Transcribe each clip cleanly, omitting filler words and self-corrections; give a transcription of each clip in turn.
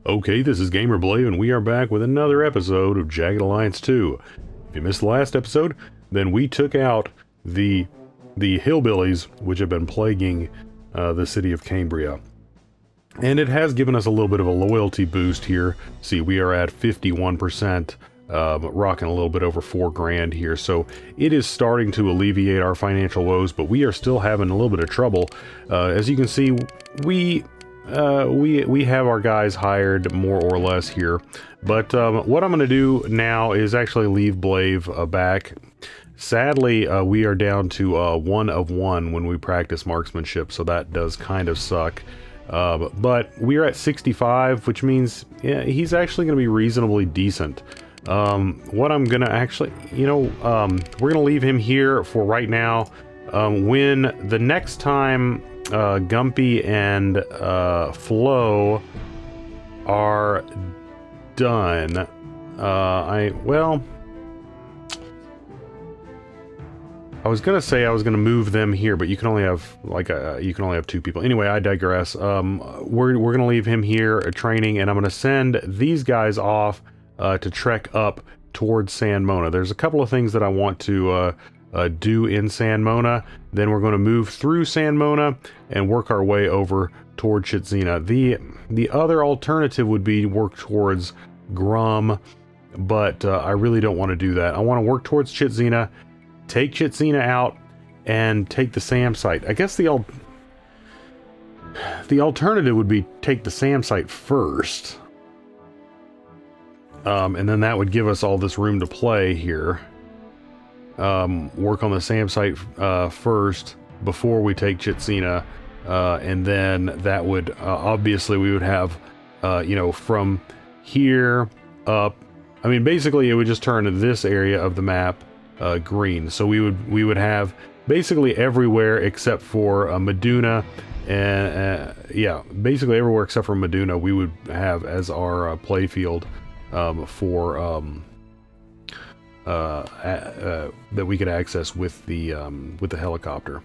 Okay, this is GamerBlade, and we are back with another episode of Jagged Alliance 2. If you missed the last episode, then we took out the hillbillies, which have been plaguing the city of Cambria. And it has given us a little bit of a loyalty boost here. See, we are at 51%, rocking a little bit over 4 grand here. So it is starting to alleviate our financial woes, but we are still having a little bit of trouble. As you can see, we have our guys hired more or less here, but what I'm going to do now is actually leave Blave back. Sadly, we are down to 1 of 1 when we practice marksmanship, so that does kind of suck. But we are at 65, which means he's actually going to be reasonably decent. What I'm going to actually, we're going to leave him here for right now. When the next time Gumpy and Flo are done, I was gonna say I was gonna move them here, but you can only have you can only have 2 people. Anyway, I digress. We're gonna leave him here training, and I'm gonna send these guys off to trek up towards San Mona. There's a couple of things that I want to do in San Mona. Then we're going to move through San Mona and work our way over toward Chitzina. The other alternative would be work towards Grum, but I really don't want to do that. I want to work towards Chitzina, take Chitzina out, and take the SAM site. I guess the alternative would be take the SAM site first, and then that would give us all this room to play here. Work on the SAM site first before we take Chitzina, and then that would obviously we would have from here up. I mean, basically it would just turn this area of the map green, so we would have basically everywhere except for Meduna, and basically everywhere except for Meduna we would have as our play field for that we could access with the helicopter.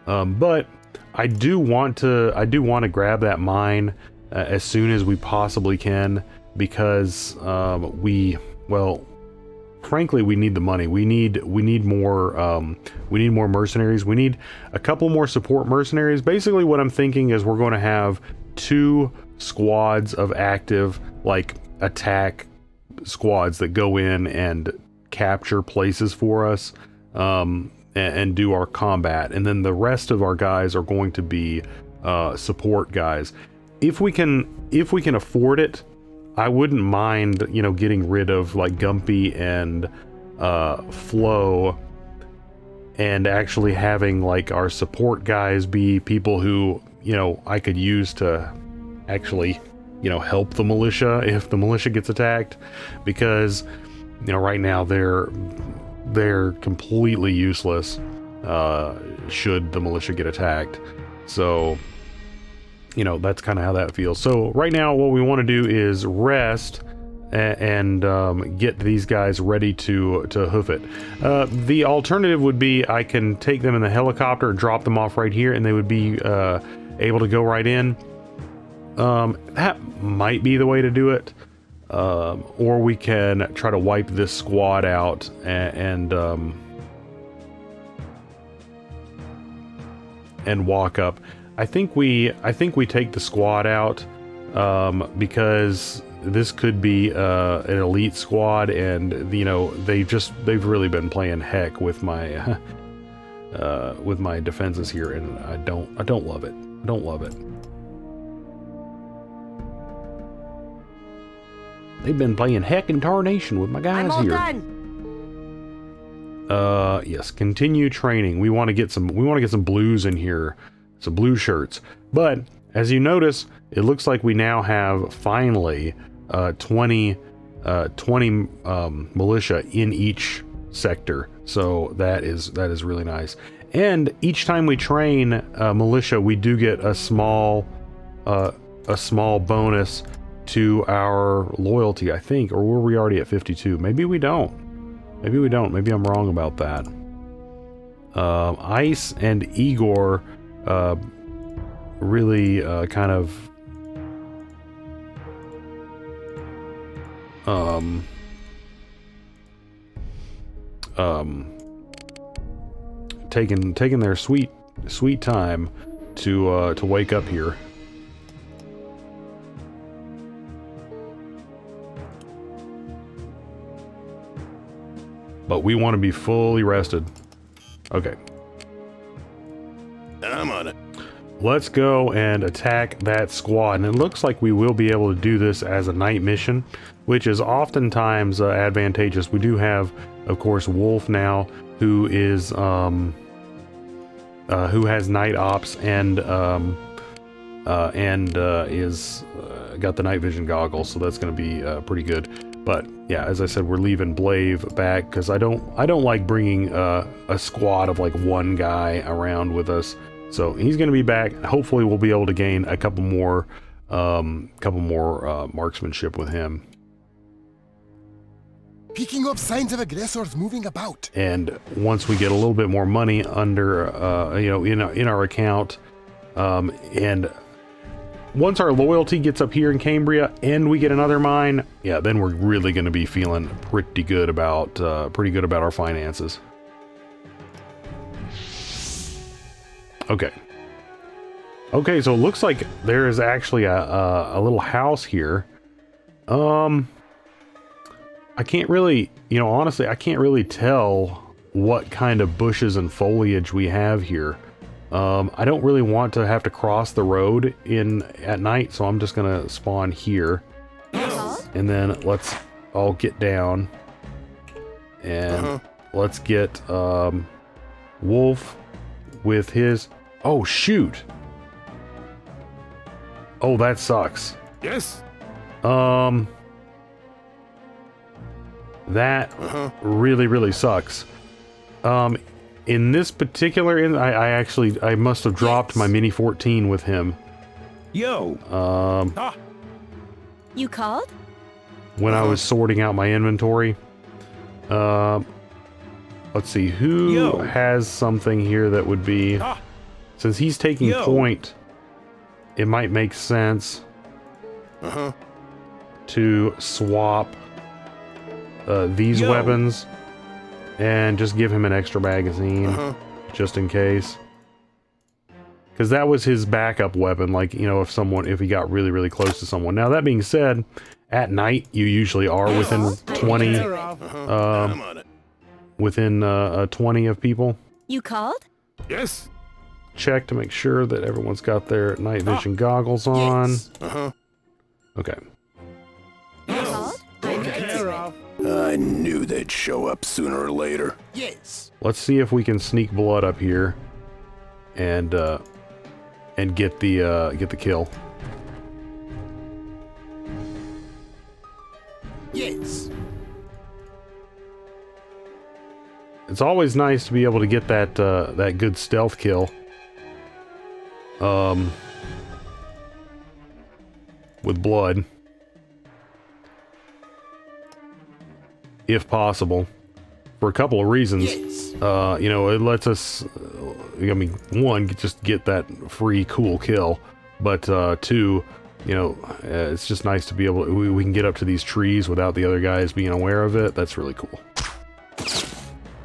But I do want to grab that mine as soon as we possibly can, because frankly we need the money. We need more mercenaries. We need a couple more support mercenaries. Basically what I'm thinking is we're going to have 2 squads of active attack squads that go in and capture places for us, and do our combat, and then the rest of our guys are going to be support guys. If we can afford it, I wouldn't mind getting rid of Gumpy and Flo, and actually having our support guys be people who I could use to actually help the militia if the militia gets attacked, because right now they're completely useless should the militia get attacked. So that's kind of how that feels. So right now what we want to do is rest and get these guys ready to hoof it. The alternative would be I can take them in the helicopter, drop them off right here, and they would be able to go right in. That might be the way to do it, or we can try to wipe this squad out and walk up. I think we take the squad out, because this could be an elite squad, and they've really been playing heck with my defenses here, and I don't love it. I don't love it. They've been playing heck and tarnation with my guys I'm all here. Done. Yes, continue training. We want to get some blues in here, some blue shirts. But as you notice, it looks like we now have finally 20 militia in each sector. So that is really nice. And each time we train militia, we do get a small bonus to our loyalty, I think. Or were we already at 52? Maybe we don't. Maybe I'm wrong about that. Ice and Igor really kind of taking their sweet time to wake up here. But we want to be fully rested. Okay. I'm on it. Let's go and attack that squad. And it looks like we will be able to do this as a night mission, which is oftentimes advantageous. We do have, of course, Wolf now, who is who has night ops and is got the night vision goggles, so that's going to be pretty good. But yeah, as I said, we're leaving Blave back because I don't like bringing a squad of like one guy around with us. So he's going to be back. Hopefully, we'll be able to gain a couple more marksmanship with him. Picking up signs of aggressors moving about. And once we get a little bit more money under, in our account, and once our loyalty gets up here in Cambria and we get another mine, yeah, then we're really going to be feeling pretty good about our finances. Okay. Okay, so it looks like there is actually a little house here. I can't really, honestly, I can't really tell what kind of bushes and foliage we have here. I don't really want to have to cross the road at night, so I'm just gonna spawn here. And then let's all get down. And let's get Wolf with his... Oh, shoot! Oh, that sucks. Yes. That really sucks. In this particular, I must have dropped my Mini 14 with him. Yo. You called? When I was sorting out my inventory. Let's see, who has something here that would be... Since he's taking point, it might make sense to swap these weapons and just give him an extra magazine just in case. Because that was his backup weapon, like, if he got really close to someone. Now, that being said, at night, you usually are within 20, within 20 of people. You called? Yes. Check to make sure that everyone's got their night vision goggles on. Okay. I knew they'd show up sooner or later. Yes. Let's see if we can sneak blood up here and get the kill. Yes. It's always nice to be able to get that that good stealth kill. With blood. If possible. For a couple of reasons. Yes. It lets us, one, just get that free cool kill. But two, it's just nice to be able to, we can get up to these trees without the other guys being aware of it. That's really cool.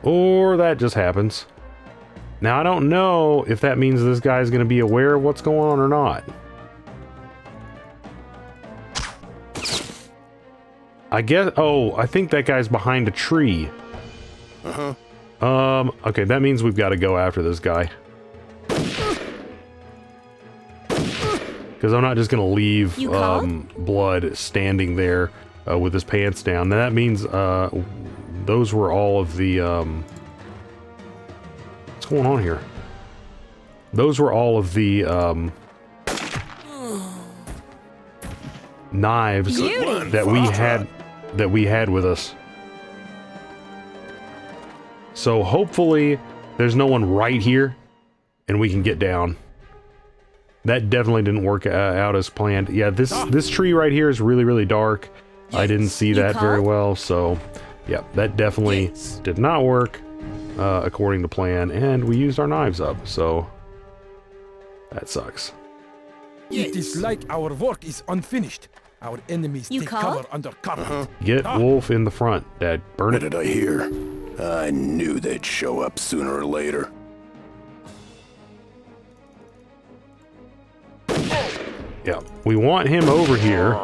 Or that just happens. Now, I don't know if that means this guy's going to be aware of what's going on or not. I guess... Oh, I think that guy's behind a tree. Okay, that means we've got to go after this guy. Because I'm not just going to leave Blood standing there with his pants down. Now, that means those were all of the... What's going on here? Those were all of the knives that we had with us. So hopefully there's no one right here and we can get down. That definitely didn't work out as planned. Yeah, this tree right here is really dark. I didn't see that very well, so yeah, that definitely did not work according to plan, and we used our knives up, so that sucks. It is like our work is unfinished. Our enemies You take called? cover under cover. Get Wolf in the front, Dad. Burn What it. did I hear? I knew they'd show up sooner or later. Yeah, we want him over here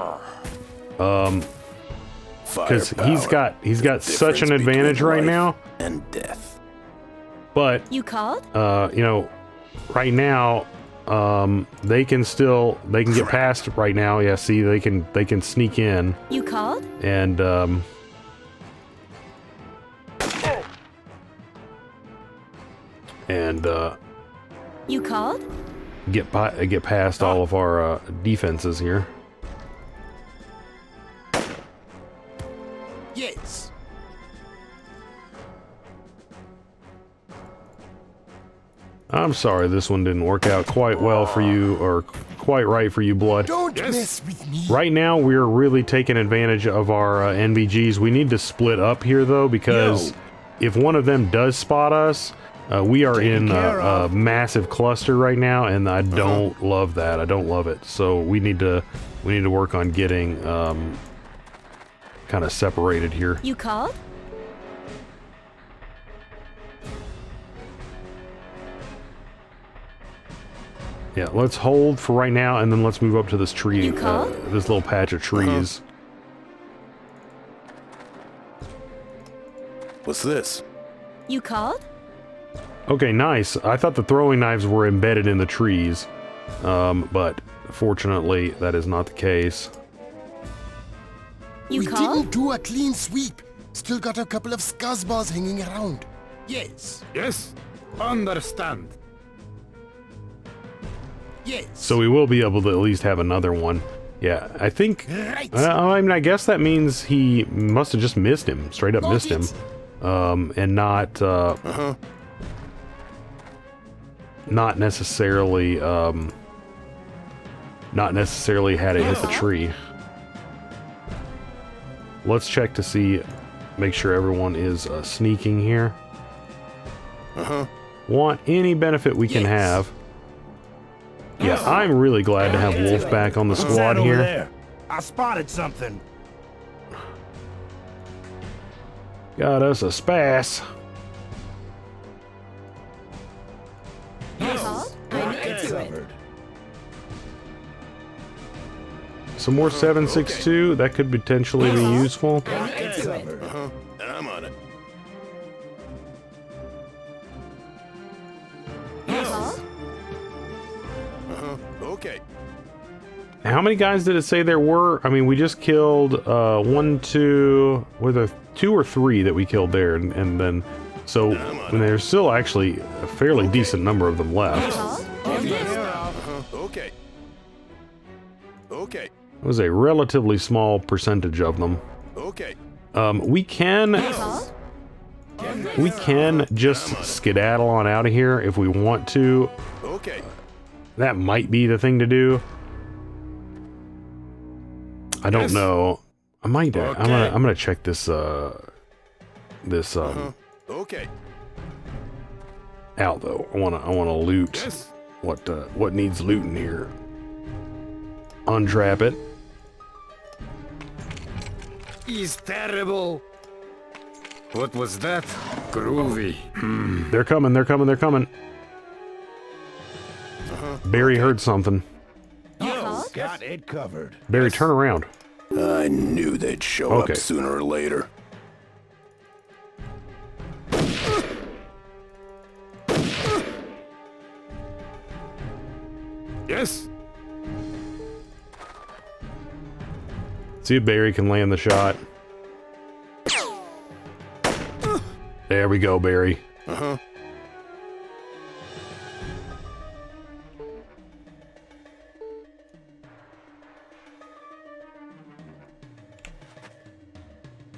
because he's got such an advantage right now. And death. But You called? you know, right now they can get past right now. Yeah, see, they can sneak in You called? and You called? get past all of our defenses here. Yes. I'm sorry this one didn't work out quite well for you, or quite right for you, Blood. Don't mess with me. Right now, we're really taking advantage of our NVGs. We need to split up here, though, because if one of them does spot us, we are in a massive cluster right now, and I don't love that. I don't love it. So we need to work on getting kind of separated here. You called? Yeah, let's hold for right now, and then let's move up to this tree, You called? this little patch of trees. What's this? You called? Okay, nice. I thought the throwing knives were embedded in the trees, but fortunately, that is not the case. You We called? didn't do a clean sweep. Still got a couple of scuzzballs hanging around. Yes. Yes, understand. Yes. So we will be able to at least have another one. Yeah, I think... Right. I mean, I guess that means he must have just missed him. Straight up Got missed him. it. And not... not necessarily... not necessarily had it hit the tree. Let's check to see... Make sure everyone is sneaking here. Want any benefit we can Yes. have. Yeah, I'm really glad to have Wolf back on the squad here. There? I spotted something. Got us a spass. You called? I need to do it. Some more 7.62. That could potentially be useful. I need to do it. I'm on it. You called? Okay. How many guys did it say there were? I mean, we just killed one, two. Were there 2 or 3 that we killed there? And then, so there's still actually a fairly decent number of them left. Called? Okay. Okay. It was a relatively small percentage of them. Okay. We can Called? just skedaddle on out of here if we want to. Okay. That might be the thing to do. I don't know. I might. I'm gonna check this. This Okay. out though. I wanna loot what needs looting here. Untrap it. He's terrible. What was that? Groovy. They're coming. They're coming. They're coming. Barry heard something. You called? Got it covered. Barry, turn around. I knew they'd show Okay. up sooner or later. Yes. See if Barry can land the shot. There we go, Barry.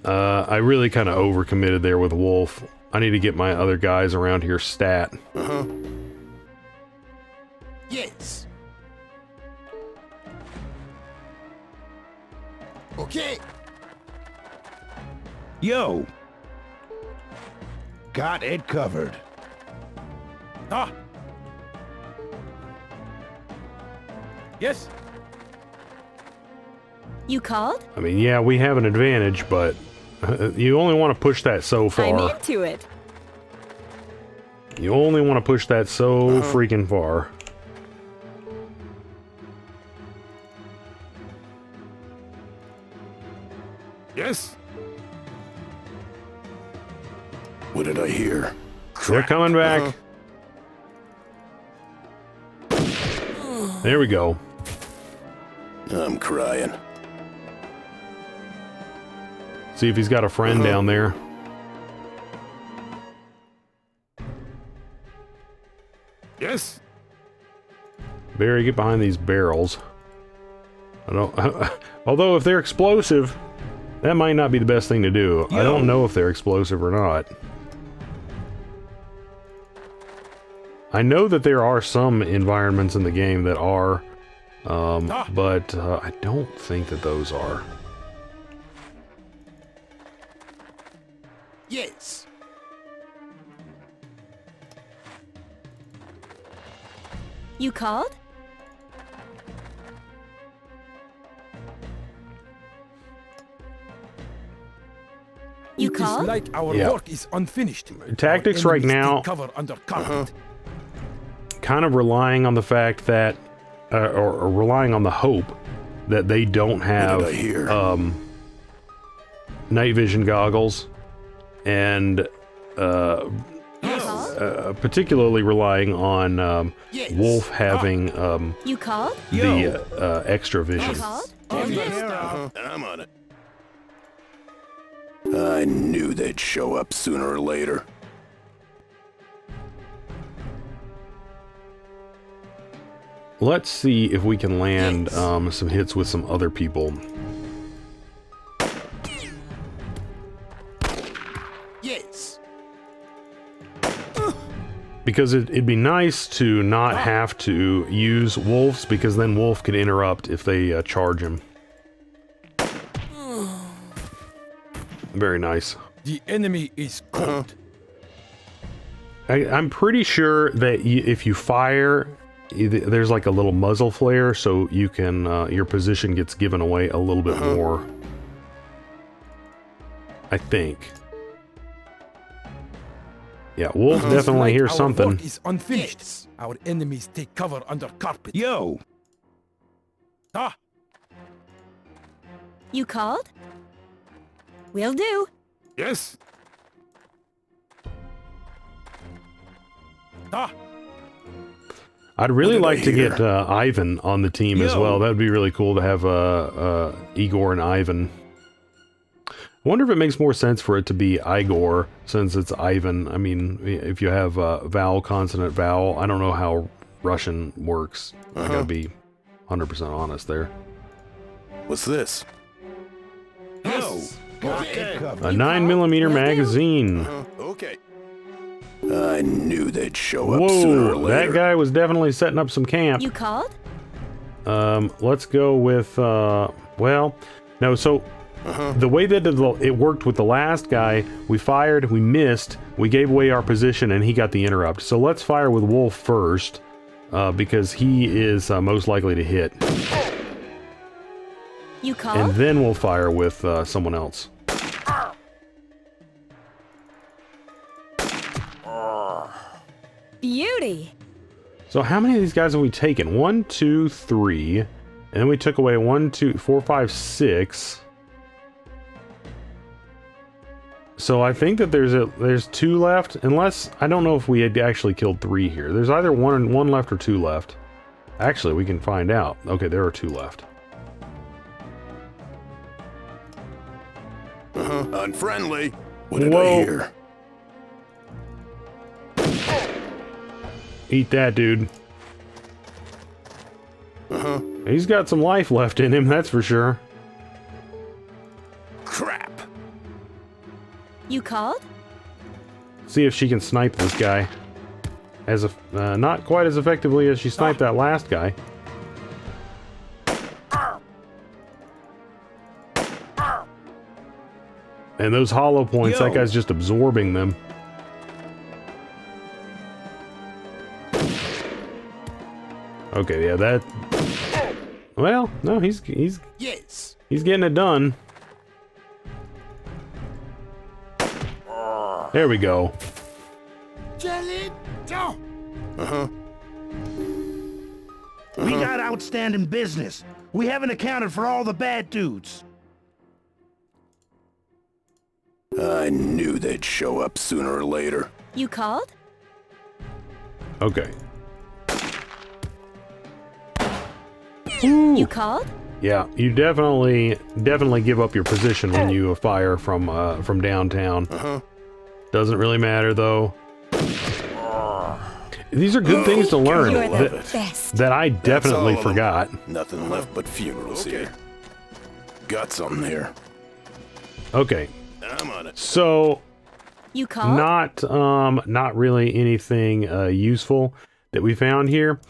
I really kind of overcommitted there with Wolf. I need to get my other guys around here stat. Yes. Okay. Yo. Got it covered. Ah. Yes. You called? I mean, yeah, we have an advantage, but you only want to push that so I'm far. into it. You only want to push that so freaking far. Yes. What did I hear? They're coming back. There we go. I'm crying. See if he's got a friend down there. Yes. Barry, get behind these barrels. I don't. Although if they're explosive, that might not be the best thing to do. I don't know if they're explosive or not. I know that there are some environments in the game that are, but I don't think that those are. Yes. You called? You It is called? like our Yeah. work is unfinished. Tactics Our right enemies now- take cover under carpet. Kind of relying on the fact that, or relying on the hope that they don't have What did I hear? night vision goggles, and particularly relying on Wolf having You called? the extra vision. You called? I'm on it. I knew they'd show up sooner or later. Let's see if we can land some hits with some other people. Yes. Because it'd be nice to not have to use wolves, because then Wolf can interrupt if they charge him. Very nice. The enemy is cold. I'm pretty sure that if you fire, there's like a little muzzle flare, so you can your position gets given away a little bit more. I think. Yeah, Wolf definitely Like hears our something. work is unfinished. Yes. Our enemies take cover under carpet. Yo! Ah, You called? Will do. yes. Ah, I'd really What did I like to hear? get Ivan on the team as Yo. well. That'd be really cool to have Igor and Ivan. I wonder if it makes more sense for it to be Igor since it's Ivan. I mean, if you have vowel, consonant, vowel. I don't know how Russian works. I gotta be 100% honest there. What's this? Yes. Okay. A 9mm magazine. Okay. I knew they'd show up sooner or Whoa, later. that guy was definitely setting up some camp. You called? Let's go with, well, no, so the way that it worked with the last guy, we fired, we missed, we gave away our position, and he got the interrupt. So let's fire with Wolf first, because he is most likely to hit. You called? And then we'll fire with someone else. Beauty. So how many of these guys have we taken? 1, 2, 3. And then we took away 1, 2, 4, 5, 6. So I think that there's 2 left, unless I don't know if we had actually killed 3 here. There's either one left or 2 left. Actually, we can find out. Okay, there are 2 left. Unfriendly. What did Whoa. I hear? Eat that, dude. He's got some life left in him, that's for sure. Crap. You called? See if she can snipe this guy. As not quite as effectively as she sniped that last guy. And those hollow points, that guy's just absorbing them. Okay, yeah, Well, no, he's Yes. getting it done. There we go. Jelly down. We got outstanding business. We haven't accounted for all the bad dudes. I knew they'd show up sooner or later. You called? Okay. You called? Yeah, you definitely give up your position when you fire from downtown. Doesn't really matter though. These are good things to learn You're the that, best. that I definitely all of them. forgot. Nothing left but funerals here. Got something here. Okay, I'm on it. so You called? not really anything useful that we found here.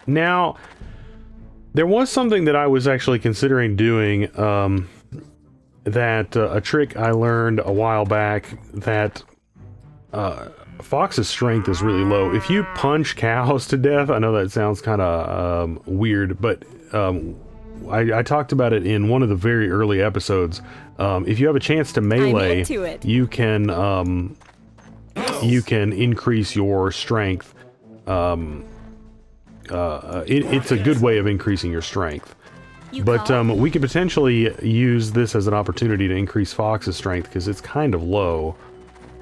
Now, there was something that I was actually considering doing. That a trick I learned a while back that Fox's strength is really low. If you punch cows to death, I know that sounds kind of weird, but I talked about it in one of the very early episodes. If you have a chance to melee, into it. you can increase your strength. It's a good way of increasing your strength. You But called? we could potentially use this as an opportunity to increase Fox's strength because it's kind of low.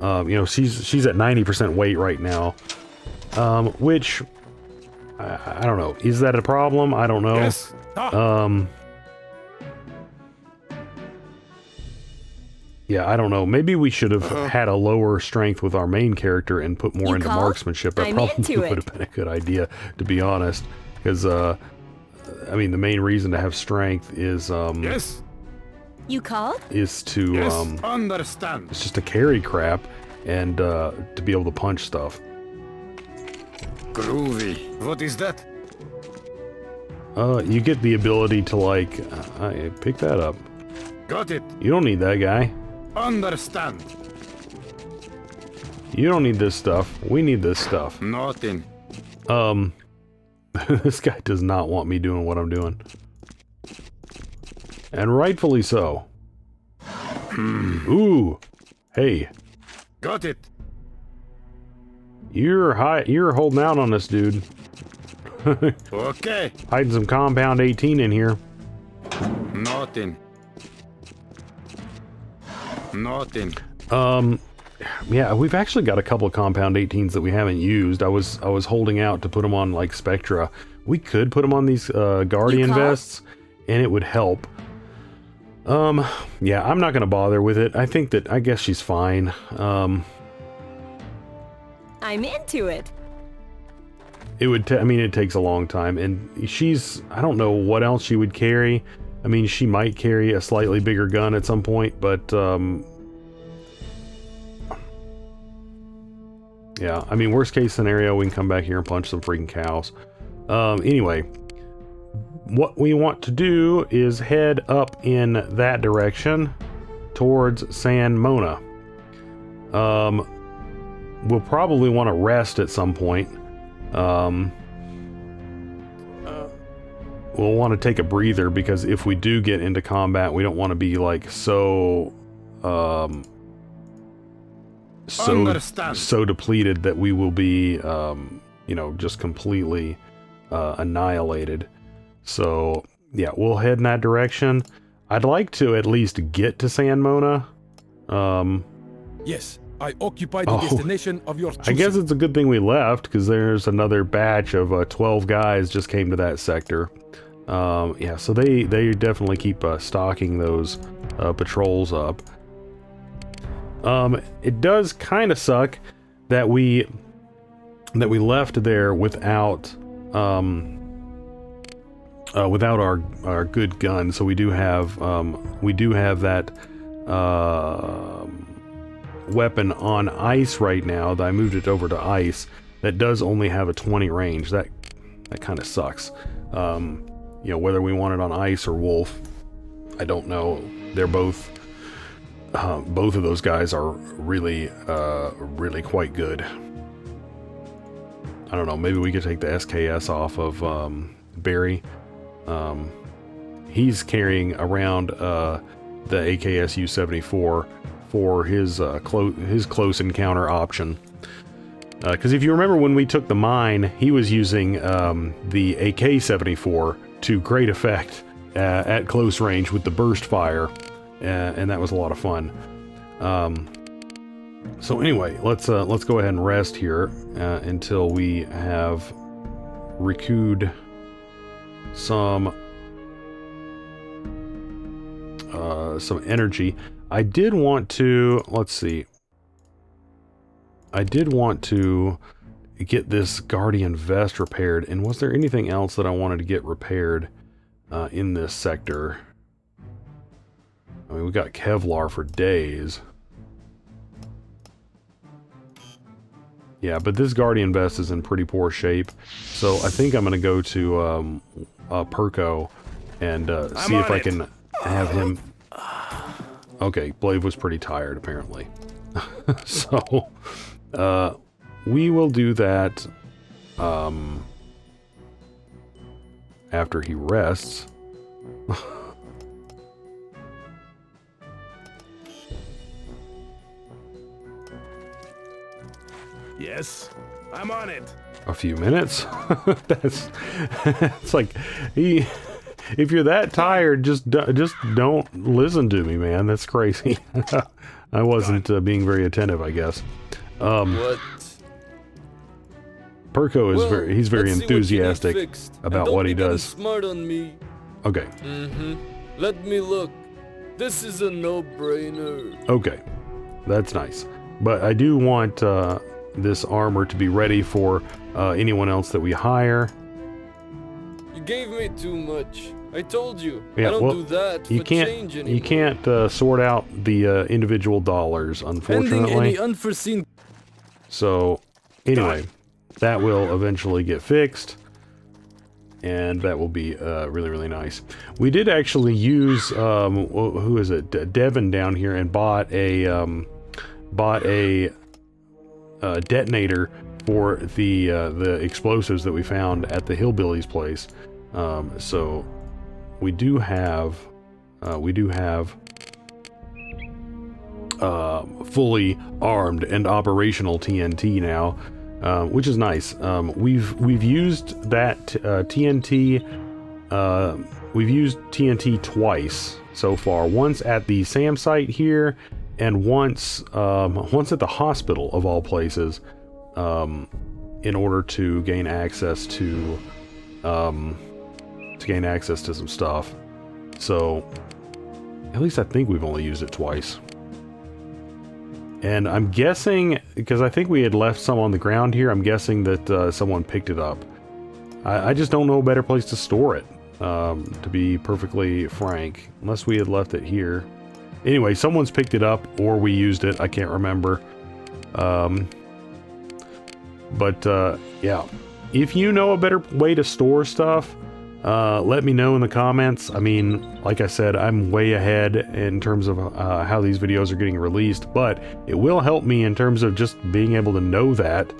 You know, she's at 90% weight right now, which I don't know. Is that a problem? I don't know. Yes. Ah. Yeah, I don't know. Maybe we should have had a lower strength with our main character and put more You into called? marksmanship. That I'm probably into would it. have been a good idea, to be honest. Because I mean, the main reason to have strength is Yes. You called? is to Yes. Understand. it's just to carry crap and to be able to punch stuff. Groovy. What is that? You get the ability to like pick that up. Got it. You don't need that guy. Understand. You don't need this stuff. We need this stuff. Nothing. This guy does not want me doing what I'm doing. And rightfully so. Ooh. Hey, Got it. you're holding out on this dude. Okay. Hiding some compound 18 in here. Nothing. Nothing. Yeah, we've actually got a couple of compound 18s that we haven't used. I was holding out to put them on like Spectra. We could put them on these Guardian You call? vests, and it would help. Yeah, I'm not gonna bother with it. I guess she's fine. I'm into it. It would. I mean, it takes a long time, and I don't know what else she would carry. I mean, she might carry a slightly bigger gun at some point, but yeah. I mean, worst case scenario, we can come back here and punch some freaking cows. Anyway, what we want to do is head up in that direction towards San Mona. We'll probably want to rest at some point. We'll want to take a breather because if we do get into combat, we don't want to be like so Understand. so depleted that we will be you know, just completely annihilated. So yeah, we'll head in that direction. I'd like to at least get to San Mona. Yes. I occupy the Oh. destination of your choosing. I guess it's a good thing we left because there's another batch of 12 guys just came to that sector. Yeah, so they definitely keep stocking those patrols up. It does kind of suck that we left there without without our good gun. So we do have that weapon on ice right now. That I moved it over to ice. That does only have a 20 range. That kind of sucks. You know, whether we want it on ice or wolf, I don't know. They're both of those guys are really really quite good. I don't know, maybe we could take the SKS off of Barry. he's carrying around the AKSU-74 for his close encounter option. Because if you remember when we took the mine, he was using the AK-74 to great effect at close range with the burst fire, and that was a lot of fun. So anyway, let's go ahead and rest here until we have recouped some energy. I did want to, let's see. I did want to get this Guardian vest repaired, and was there anything else that I wanted to get repaired in this sector? I mean, we got Kevlar for days. Yeah, but this Guardian vest is in pretty poor shape, so I think I'm going to go to Perco and see if I can have him... Okay, Blade was pretty tired, apparently. So, we will do that after he rests. Yes, I'm on it. A few minutes? That's... It's like, if you're that tired, just don't listen to me, man. That's crazy. I wasn't being very attentive, I guess. What? Perco is he's very enthusiastic about what he does. Smart on me. Okay. Let me look. This is a no-brainer. Okay. That's nice. But I do want this armor to be ready for anyone else that we hire. You gave me too much. I told you. Yeah, I don't well, do that you for can't, change anymore. you can't sort out the individual dollars, unfortunately. Pending any unforeseen... So, anyway, that will eventually get fixed, and that will be really, really nice. We did actually use, who is it? Devin down here, and bought a detonator for the explosives that we found at the Hillbillies place. So we do have fully armed and operational TNT now, which is nice. We've used that TNT. We've used TNT twice so far. Once at the SAM site here, and once at the hospital of all places, in order to gain access to some stuff. So at least I think we've only used it twice. And I'm guessing, because I think we had left some on the ground here, I'm guessing that someone picked it up. I just don't know a better place to store it, to be perfectly frank, unless we had left it here. Anyway, someone's picked it up, or we used it, I can't remember. Yeah, if you know a better way to store stuff, let me know in the comments. I mean, like I said, I'm way ahead in terms of how these videos are getting released, but it will help me in terms of just being able to know that,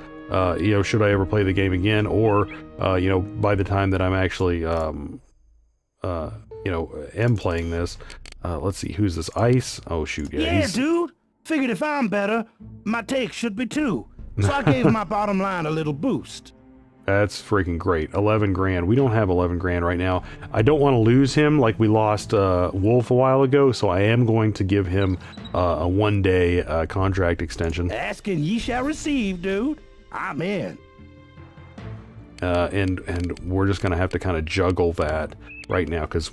you know, should I ever play the game again, or, you know, by the time that I'm actually, you know, am playing this. Let's see, who's this? Ice? Oh, shoot, Yeah, dude. Figured if I'm better, my take should be too. So I gave my bottom line a little boost. That's freaking great. 11 grand. We don't have 11 grand right now. I don't want to lose him like we lost Wolf a while ago, so I am going to give him a one-day contract extension. Ask and ye shall receive, dude. I'm in. And we're just going to have to kind of juggle that right now, because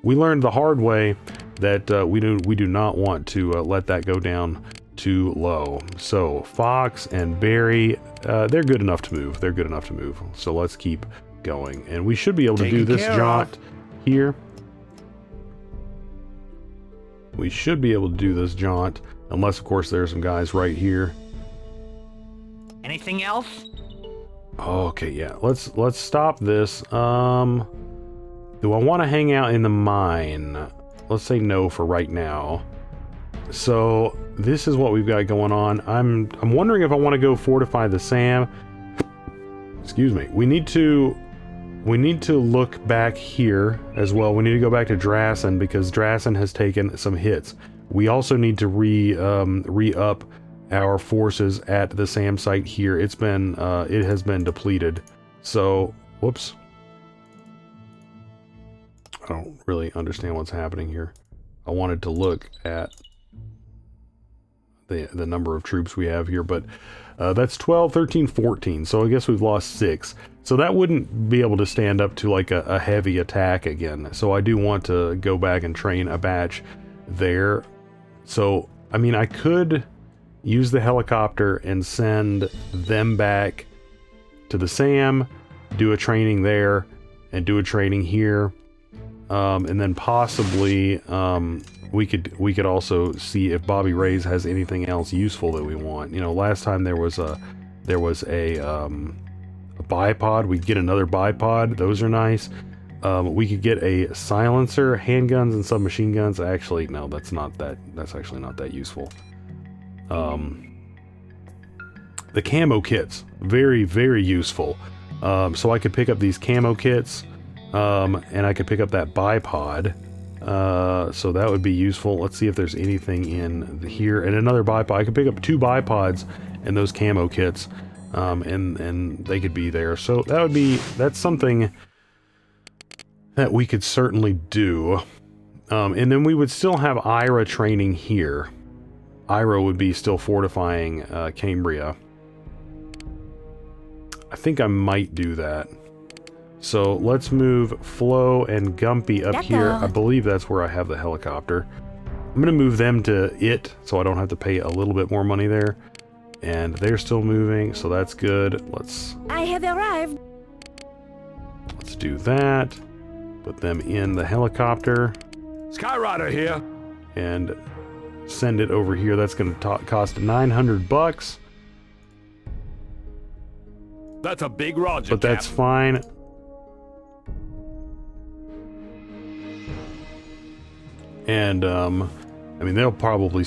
we learned the hard way that we do not want to let that go down too low. So Fox and Barry, they're good enough to move. They're good enough to move. So let's keep going, and we should be able to do this jaunt here. We should be able to do this jaunt, unless of course there's some guys right here. Anything else? Okay, yeah. Let's stop this. Do I want to hang out in the mine? Let's say no for right now. So this is what we've got going on. I'm wondering if I want to go fortify the SAM. Excuse me. We need to we need to look back here as well. We need to go back to Drassen because Drassen has taken some hits. We also need to re-up our forces at the SAM site here. It has been depleted. So, whoops. I don't really understand what's happening here. I wanted to look at the number of troops we have here, but that's 12, 13, 14. So I guess we've lost 6. So that wouldn't be able to stand up to like a heavy attack again. So I do want to go back and train a batch there. So, I mean, I could use the helicopter and send them back to the SAM, do a training there, and do a training here. And then possibly we could also see if Bobby Ray's has anything else useful that we want. You know, last time there was a bipod. We'd get another bipod. Those are nice. We could get a silencer, handguns, and submachine guns. Actually, no, that's actually not that useful. The camo kits, very, very useful. So I could pick up these camo kits. And I could pick up that bipod, so that would be useful. Let's see if there's anything in here. And another bipod. I could pick up 2 bipods and those camo kits, and they could be there. So that's something that we could certainly do. And then we would still have Ira training here. Ira would be still fortifying Cambria. I think I might do that. So let's move Flo and Gumpy up here. I believe that's where I have the helicopter. I'm going to move them to it so I don't have to pay a little bit more money there. And they're still moving, so that's good. I have arrived. Let's do that. Put them in the helicopter. Skyrider here. And send it over here. That's going to cost $900. That's a big Roger, but that's fine. And I mean, they'll probably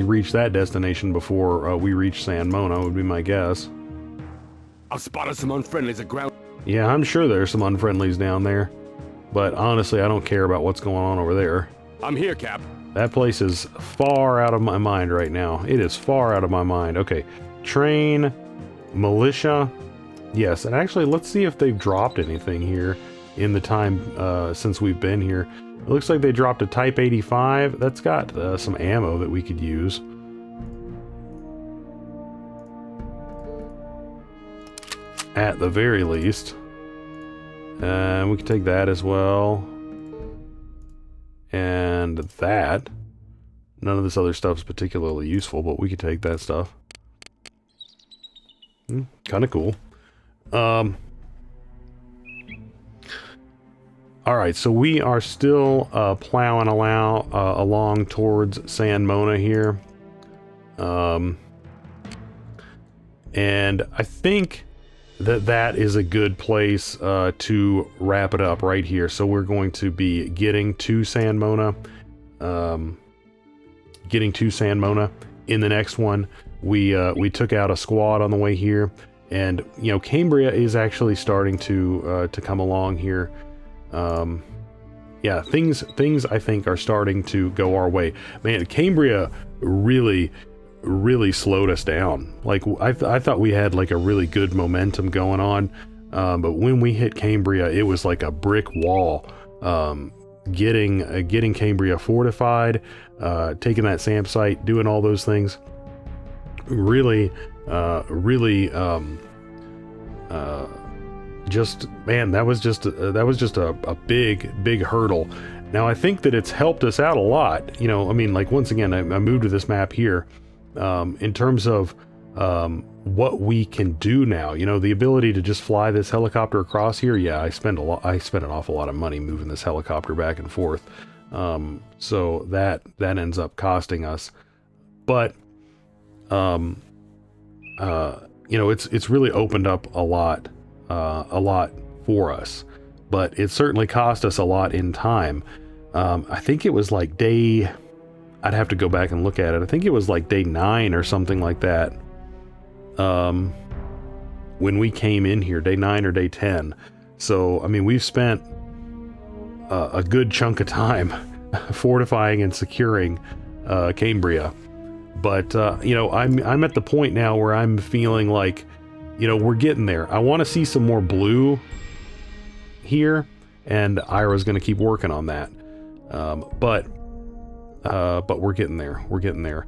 reach that destination before we reach San Mona, would be my guess. I've spotted some unfriendlies at ground. Yeah, I'm sure there's some unfriendlies down there, but honestly, I don't care about what's going on over there. I'm here, Cap. That place is far out of my mind right now. It is far out of my mind. Okay, train, militia. Yes, and actually, let's see if they've dropped anything here in the time since we've been here. It looks like they dropped a Type 85. That's got some ammo that we could use. At the very least. And we can take that as well. And that. None of this other stuff is particularly useful, but we could take that stuff. Kind of cool. Alright, so we are still plowing along towards San Mona here. And I think that is a good place to wrap it up right here. So we're going to be getting to San Mona. In the next one. We took out a squad on the way here. And, you know, Cambria is actually starting to come along here. Yeah, things I think are starting to go our way. Man, Cambria really slowed us down. Like I thought we had like a really good momentum going on, but when we hit Cambria, it was like a brick wall. Getting Cambria fortified, taking that SAM site, doing all those things. Really just, man, that was just a big hurdle. Now I think that it's helped us out a lot. You know, I mean, like once again, I moved to this map here, in terms of what we can do now. You know, the ability to just fly this helicopter across here. Yeah, I spent an awful lot of money moving this helicopter back and forth. So that ends up costing us. But you know, it's really opened up a lot for us, but it certainly cost us a lot in time. I think it was like day, I'd have to go back and look at it. I think it was like day 9 or something like that. when we came in here, day 9 or day 10. So, I mean, we've spent a good chunk of time fortifying and securing Cambria. But, you know, I'm at the point now where I'm feeling like, you know, we're getting there. I want to see some more blue here, and Ira's going to keep working on that. But we're getting there. We're getting there.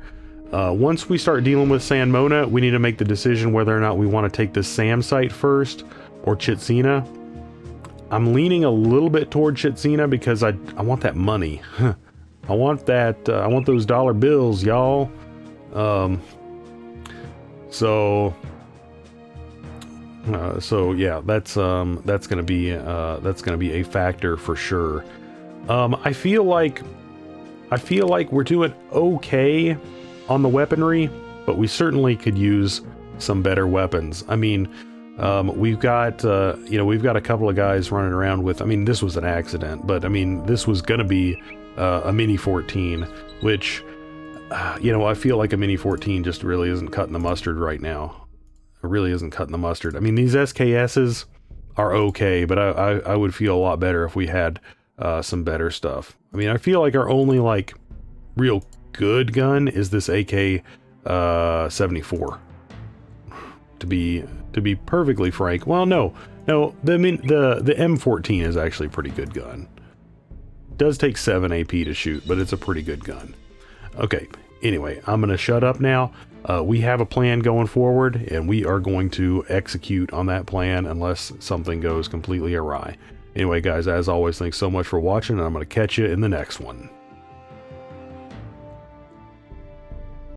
Once we start dealing with San Mona, we need to make the decision whether or not we want to take the Sam site first or Chitsina. I'm leaning a little bit toward Chitsina because I want that money. I want that. I want those dollar bills, y'all. So yeah, that's gonna be a factor for sure. I feel like we're doing okay on the weaponry, but we certainly could use some better weapons. I mean, we've got a couple of guys running around with, I mean, this was an accident, but I mean, this was gonna be a Mini 14, which, you know, I feel like a Mini 14 just really isn't cutting the mustard right now. It really isn't cutting the mustard. I mean, these SKSs are okay, but I would feel a lot better if we had some better stuff. I mean, I feel like our only like real good gun is this AK 74. To be perfectly frank, well, no, the M14 is actually a pretty good gun. It does take 7 AP to shoot, but it's a pretty good gun. Okay, anyway, I'm gonna shut up now. We have a plan going forward, and we are going to execute on that plan unless something goes completely awry. Anyway, guys, as always, thanks so much for watching, and I'm going to catch you in the next one.